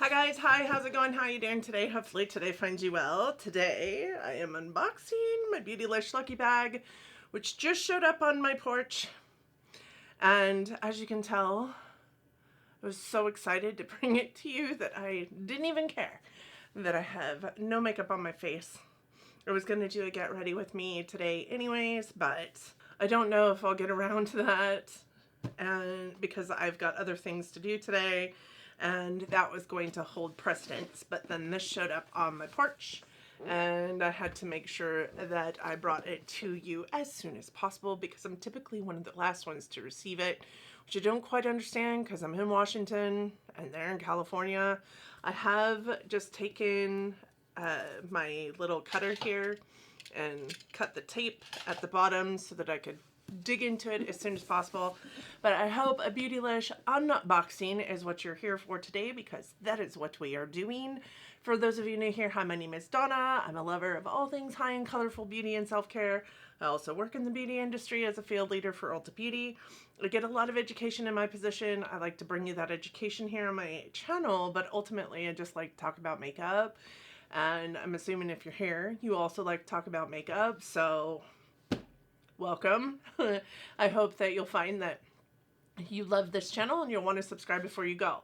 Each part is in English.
Hi guys, hi, how's it going? How are you doing today? Hopefully today finds you well. Today I am unboxing my Beautylish Lucky Bag, which just showed up on my porch. And as you can tell, I was so excited to bring it to you that I didn't even care that I have no makeup on my face. I was going to do a get ready with me today anyways, but I don't know if I'll get around to that, and because I've got other things to do today, and that was going to hold precedence. But then this showed up on my porch, and I had to make sure that I brought it to you as soon as possible because I'm typically one of the last ones to receive it, which I don't quite understand because I'm in Washington and they're in California. I have just taken my little cutter here and cut the tape at the bottom so that I could dig into it as soon as possible. But I hope a Beautylish unboxing is what you're here for today, because that is what we are doing. For those of you new here, hi, my name is Donna. I'm a lover of all things high and colorful beauty and self-care. I also work in the beauty industry as a field leader for Ulta Beauty. I get a lot of education in my position. I like to bring you that education here on my channel, but ultimately I just like to talk about makeup. And I'm assuming if you're here, you also like to talk about makeup, so welcome. I hope that you'll find that you love this channel and you'll want to subscribe before you go.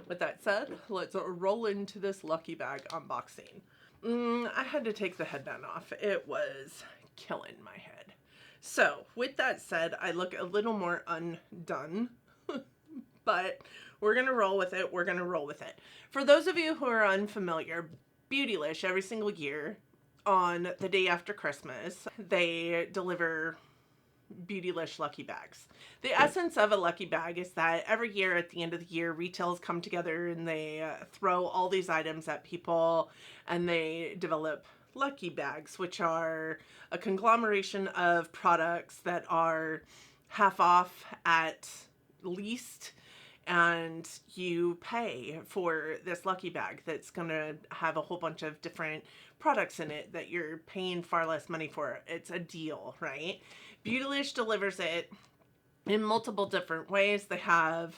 With that said, let's roll into this Lucky Bag unboxing. I had to take the headband off. It was killing my head. So with that said, I look a little more undone, but we're going to roll with it. We're going to roll with it. For those of you who are unfamiliar, Beautylish every single year on the day after Christmas, they deliver Beautylish Lucky Bags. The essence of a Lucky Bag is that every year at the end of the year, retailers come together and they throw all these items at people and they develop Lucky Bags, which are a conglomeration of products that are half off at least, and you pay for this Lucky Bag that's going to have a whole bunch of different products in it that you're paying far less money for. It's a deal, right? Beautylish delivers it in multiple different ways. They have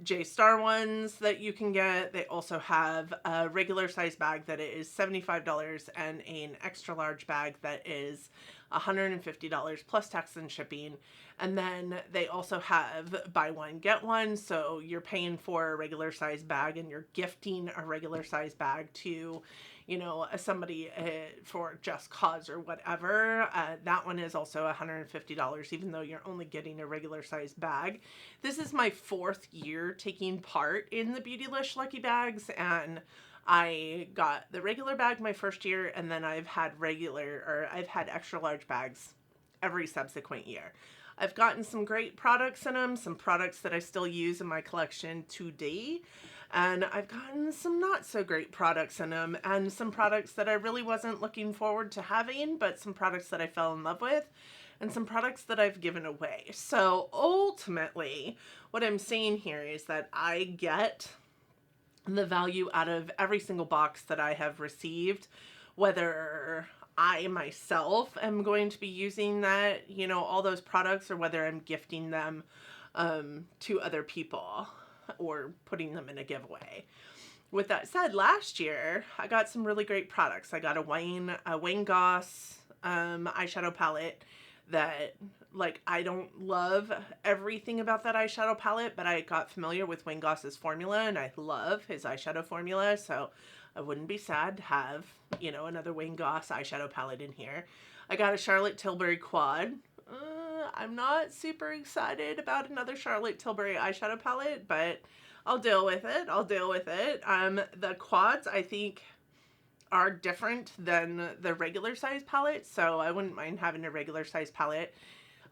J-Star ones that you can get. They also have a regular size bag that is $75 and an extra large bag that is $150 plus tax and shipping. And then they also have buy one, get one. So you're paying for a regular size bag and you're gifting a regular size bag to, you know, somebody for just cause or whatever. That one is also $150, even though you're only getting a regular size bag. This is my 4th year taking part in the Beautylish Lucky Bags, and I got the regular bag my first year, and then I've had extra large bags every subsequent year. I've gotten some great products in them, some products that I still use in my collection today, and I've gotten some not so great products in them, and some products that I really wasn't looking forward to having, but some products that I fell in love with, and some products that I've given away. So ultimately, what I'm saying here is that I get the value out of every single box that I have received, whether I myself am going to be using that, you know, all those products, or whether I'm gifting them to other people or putting them in a giveaway. With that said, last year I got some really great products. I got a Wayne Goss eyeshadow palette that, like, I don't love everything about that eyeshadow palette, but I got familiar with Wayne Goss's formula and I love his eyeshadow formula, so I wouldn't be sad to have, you know, another Wayne Goss eyeshadow palette in here. I got a Charlotte Tilbury quad. I'm not super excited about another Charlotte Tilbury eyeshadow palette, but I'll deal with it. I'll deal with it. The quads, I think, are different than the regular size palette, so I wouldn't mind having a regular size palette.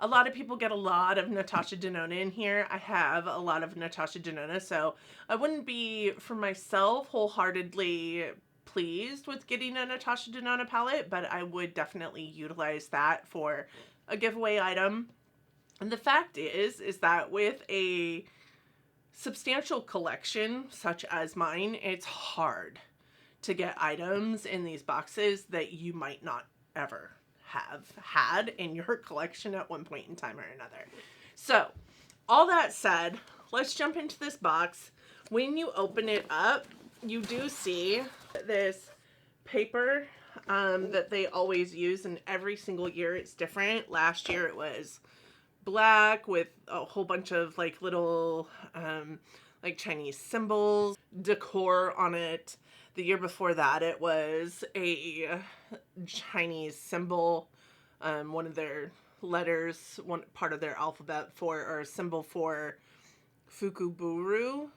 A lot of people get a lot of Natasha Denona in here. I have a lot of Natasha Denona, so I wouldn't be, for myself, wholeheartedly pleased with getting a Natasha Denona palette, but I would definitely utilize that for a giveaway item. And the fact is that with a substantial collection such as mine, it's hard to get items in these boxes that you might not ever have had in your collection at one point in time or another. So all that said, let's jump into this box. When you open it up, you do see this paper that they always use, and every single year it's different. Last year it was black with a whole bunch of like little like Chinese symbols, decor on it. The year before that it was a Chinese symbol, one of their letters, one part of their alphabet for, or a symbol for Fukuburu,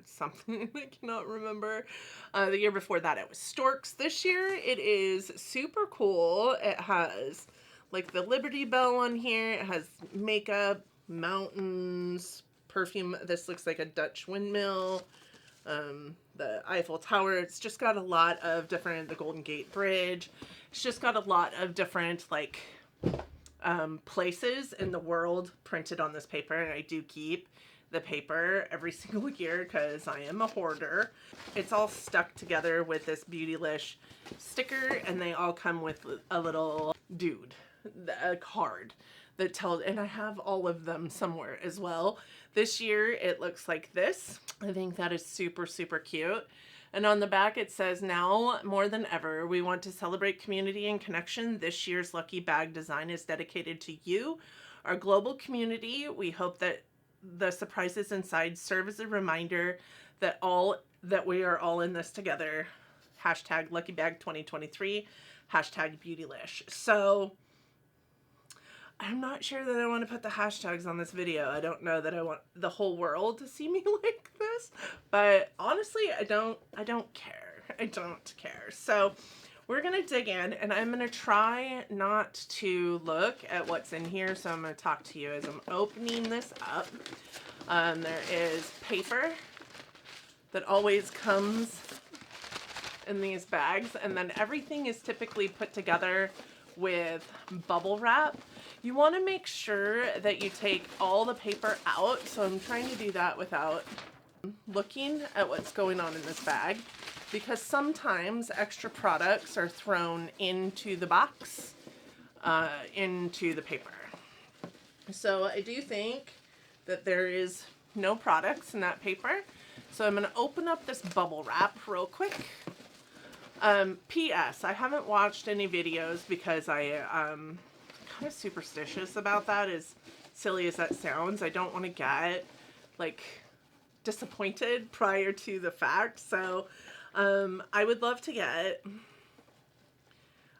something I cannot remember. The year before that it was storks. This year it is super cool. It has like the Liberty Bell on here. It has makeup, mountains, perfume. This looks like a Dutch windmill. The Eiffel Tower. It's just got a lot of different, the Golden Gate Bridge. It's just got a lot of different like places in the world printed on this paper, and I do keep the paper every single year because I am a hoarder. It's all stuck together with this Beautylish sticker, and they all come with a little dude, a card that tells, and I have all of them somewhere as well. This year it looks like this. I think that is super, super cute. And on the back it says, now more than ever, we want to celebrate community and connection. This year's lucky bag design is dedicated to you, our global community. We hope that the surprises inside serve as a reminder that we are all in this together. Hashtag Lucky Bag 2023, hashtag Beautylish. So I'm not sure that I want to put the hashtags on this video. I don't know that I want the whole world to see me like this, but honestly, I don't care. I don't care. So we're going to dig in, and I'm going to try not to look at what's in here. So I'm going to talk to you as I'm opening this up. There is paper that always comes in these bags, and then everything is typically put together with bubble wrap. You want to make sure that you take all the paper out. So I'm trying to do that without looking at what's going on in this bag, because sometimes extra products are thrown into the box, into the paper. So I do think that there is no products in that paper. So I'm going to open up this bubble wrap real quick. P.S. I haven't watched any videos because I'm kind of superstitious about that, as silly as that sounds. I don't want to get like disappointed prior to the fact. So I would love to get,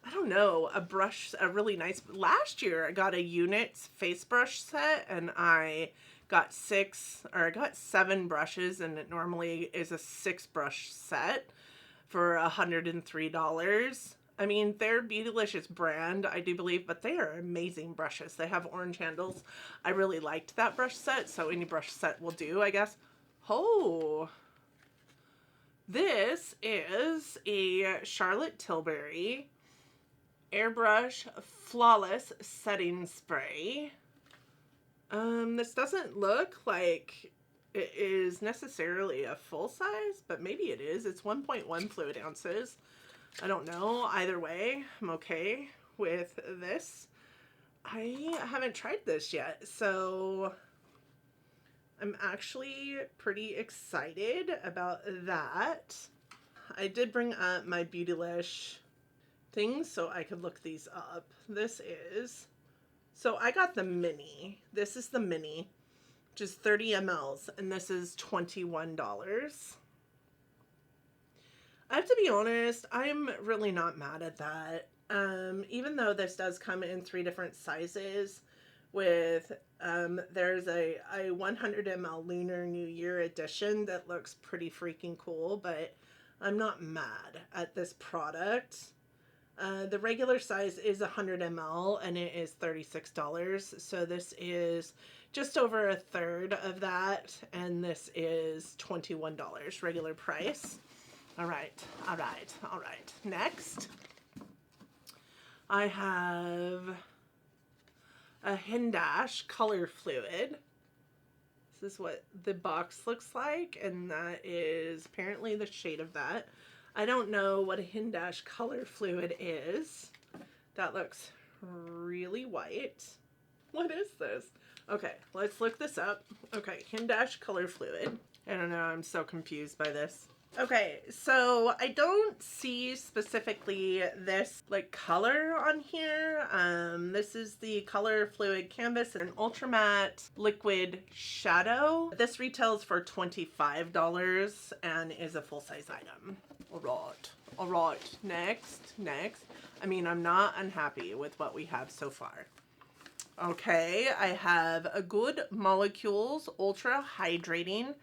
I don't know, a brush, a really nice, last year I got a Units face brush set, and I got 7 brushes, and it normally is a 6 brush set for $103. I mean, they're Beautylicious brand, I do believe, but they are amazing brushes. They have orange handles. I really liked that brush set, so any brush set will do, I guess. Oh, this is a Charlotte Tilbury Airbrush Flawless Setting Spray. This doesn't look like it is necessarily a full size, but maybe it is. It's 1.1 fluid ounces. I don't know. Either way, I'm okay with this. I haven't tried this yet, so I'm actually pretty excited about that. I did bring up my Beautylish things so I could look these up. So I got the mini. This is the mini, which is 30 mLs, and this is $21. I have to be honest, I'm really not mad at that. Even though this does come in 3 different sizes with, there's a 100 ml Lunar New Year edition that looks pretty freaking cool, but I'm not mad at this product. The regular size is 100 ml and it is $36. So this is just over a third of that, and this is $21 regular price. All right. Next, I have a Hindash color fluid. This is what the box looks like, and that is apparently the shade of that. I don't know what a Hindash color fluid is. That looks really white. What is this? Okay, let's look this up. Okay, Hindash color fluid. I don't know, I'm so confused by this. Okay, so I don't see specifically this like color on here. This is the Color Fluid Canvas, an ultra matte liquid shadow. This retails for $25 and is a full-size item. All right, next. I mean, I'm not unhappy with what we have so far. Okay, I have a Good Molecules Ultra Hydrating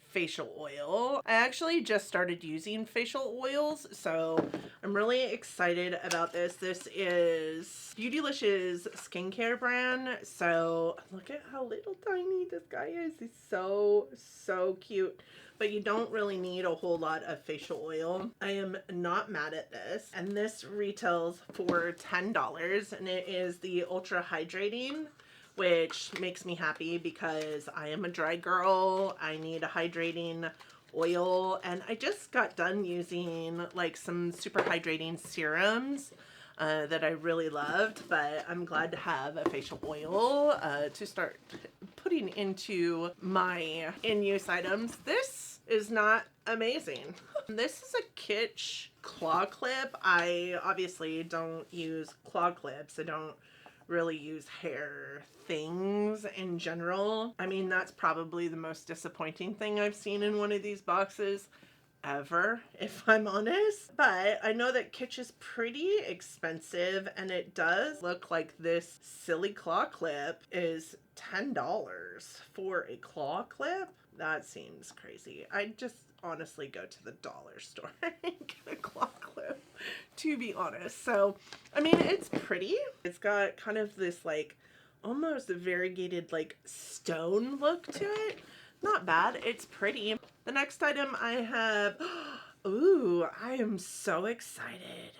Facial Oil. I actually just started using facial oils, so I'm really excited about this. This is Beautylish's skincare brand. So look at how little tiny this guy is. He's so cute. But you don't really need a whole lot of facial oil. I am not mad at this. And this retails for $10, and it is the Ultra Hydrating, which makes me happy because I am a dry girl. I need a hydrating oil, and I just got done using like some super hydrating serums that I really loved, but I'm glad to have a facial oil to start putting into my in-use items. This is not amazing. This is a Kitsch claw clip. I obviously don't use claw clips. I don't really use hair things in general. I mean, that's probably the most disappointing thing I've seen in one of these boxes ever, if I'm honest. But I know that Kitsch is pretty expensive, and it does look like this silly claw clip is $10 for a claw clip. That seems crazy. I'd just honestly go to the dollar store and get a claw clip, to be honest. So, I mean, it's pretty. It's got kind of this like almost variegated like stone look to it. Not bad. It's pretty. The next item I have, ooh, I am so excited.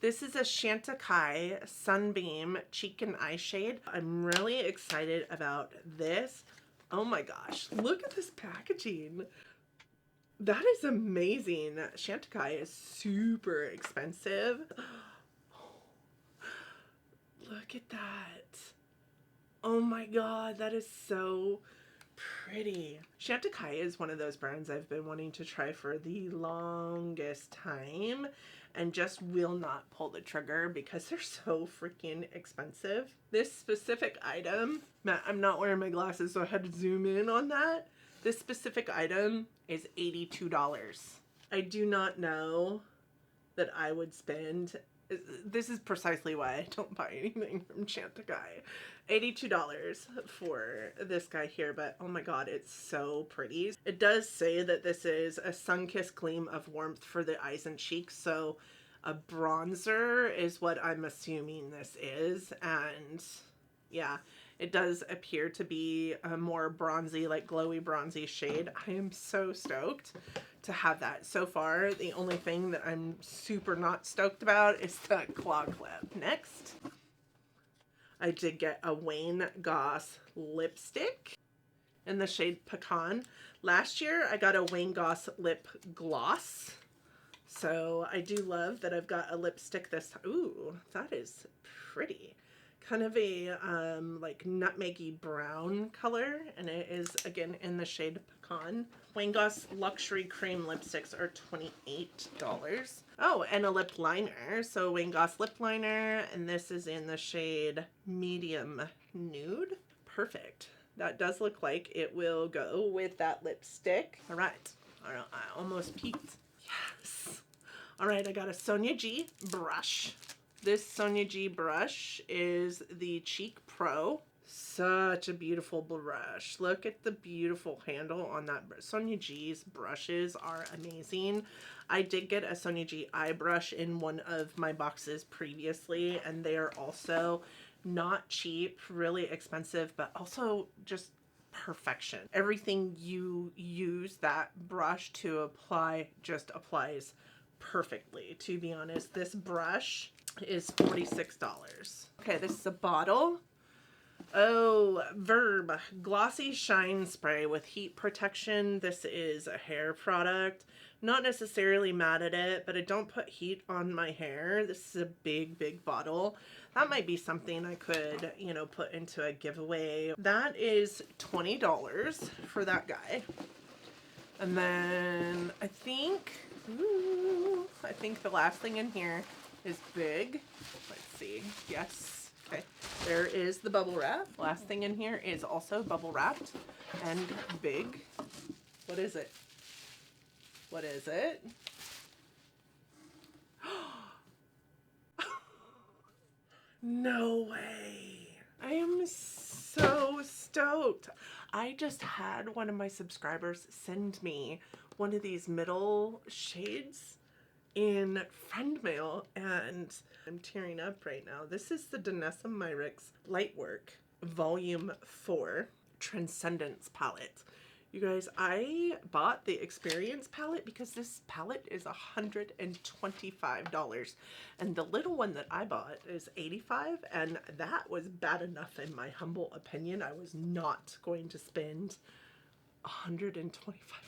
This is a Chantecaille Sunbeam Cheek and Eye Shade. I'm really excited about this. Oh my gosh, look at this packaging. That is amazing. Chantecaille is super expensive. Look at that. Oh my god, that is so pretty. Chantecaille is one of those brands I've been wanting to try for the longest time and just will not pull the trigger because they're so freaking expensive. This specific item, I'm not wearing my glasses, so I had to zoom in on that. This specific item is $82. I do not know that I would spend, this is precisely why I don't buy anything from Chantecaille. $82 for this guy here, but oh my god, it's so pretty. It does say that this is a sun-kissed gleam of warmth for the eyes and cheeks, so a bronzer is what I'm assuming this is, and yeah, it does appear to be a more bronzy, like glowy bronzy shade. I am so stoked to have that. So far, the only thing that I'm super not stoked about is the claw clip. Next, I did get a Wayne Goss lipstick in the shade Pecan. Last year, I got a Wayne Goss lip gloss. So I do love that I've got a lipstick this time. Ooh, that is pretty. Kind of a like nutmeggy brown color, and it is again in the shade Pecan. Wayne Goss luxury cream lipsticks are $28. Oh, and a lip liner. So Wayne Goss lip liner, and this is in the shade medium nude. Perfect. That does look like it will go with that lipstick. All right. I almost peeked. Yes. All right, I got a Sonia G brush. This Sonia G brush is the Cheek Pro. Such a beautiful brush. Look at the beautiful handle on that. Sonia G's brushes are amazing. I did get a Sonia G eye brush in one of my boxes previously, and they are also not cheap, really expensive, but also just perfection. Everything you use that brush to apply just applies perfectly. To be honest, this brush is $46. Okay, this is a bottle. Oh, Verb Glossy Shine Spray with heat protection. This is a hair product. Not necessarily mad at it, but I don't put heat on my hair. This is a big bottle. That might be something I could, you know, put into a giveaway. That is $20 for that guy. And then I think the last thing in here is big. Let's see. Yes. Okay. There is the bubble wrap. Last thing in here is also bubble wrapped and big. What is it? What is it? No way. I am so stoked. I just had one of my subscribers send me one of these middle shades in friend mail, and I'm tearing up right now. This is the Danessa Myricks Lightwork Volume 4 Transcendence palette. You guys, I bought the Experience palette because this palette is $125, and the little one that I bought is $85, and that was bad enough in my humble opinion. I was not going to spend $125 on this palette.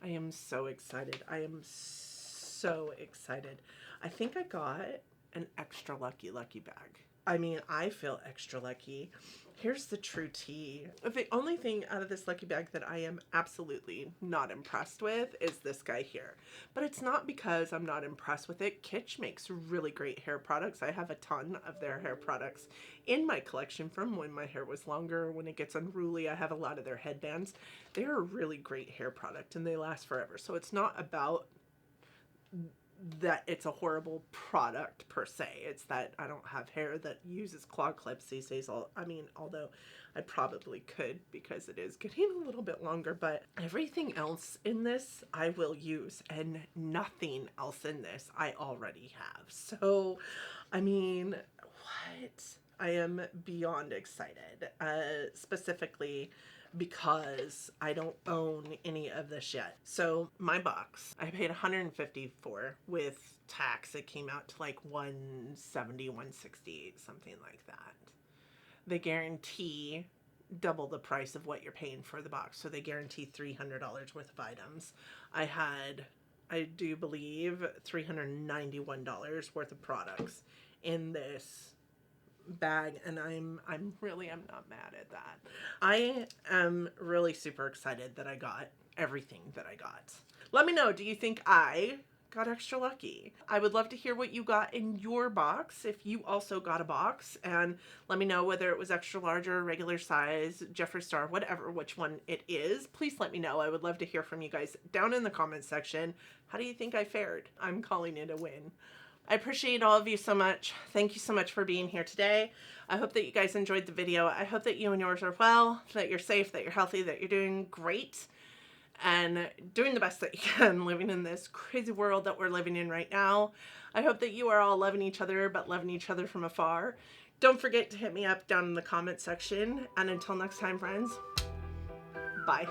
I am so excited. I am so excited. I think I got an extra lucky bag. I mean, I feel extra lucky. Here's the true tea. The only thing out of this lucky bag that I am absolutely not impressed with is this guy here. But it's not because I'm not impressed with it. Kitsch makes really great hair products. I have a ton of their hair products in my collection from when my hair was longer. When it gets unruly, I have a lot of their headbands. They're a really great hair product and they last forever. So it's not about that it's a horrible product per se. It's that I don't have hair that uses claw clips these days. I mean, although I probably could because it is getting a little bit longer, but everything else in this I will use, and nothing else in this I already have. So, I mean, what? I am beyond excited, specifically because I don't own any of this yet. So my box, I paid $150 for. With tax, it came out to like $170, $168, something like that. They guarantee double the price of what you're paying for the box. So they guarantee $300 worth of items. I had, I do believe, $391 worth of products in this bag, and I'm not mad at that. I am really super excited that I got everything that I got. Let me know, do you think I got extra lucky? I would love to hear what you got in your box, if you also got a box, and let me know whether it was extra large or regular size, Jeffree Star, whatever, which one it is. Please let me know. I would love to hear from you guys down in the comments section. How do you think I fared? I'm calling it a win. I appreciate all of you so much. Thank you so much for being here today. I hope that you guys enjoyed the video. I hope that you and yours are well, that you're safe, that you're healthy, that you're doing great, and doing the best that you can, living in this crazy world that we're living in right now. I hope that you are all loving each other, but loving each other from afar. Don't forget to hit me up down in the comment section. And until next time, friends, bye.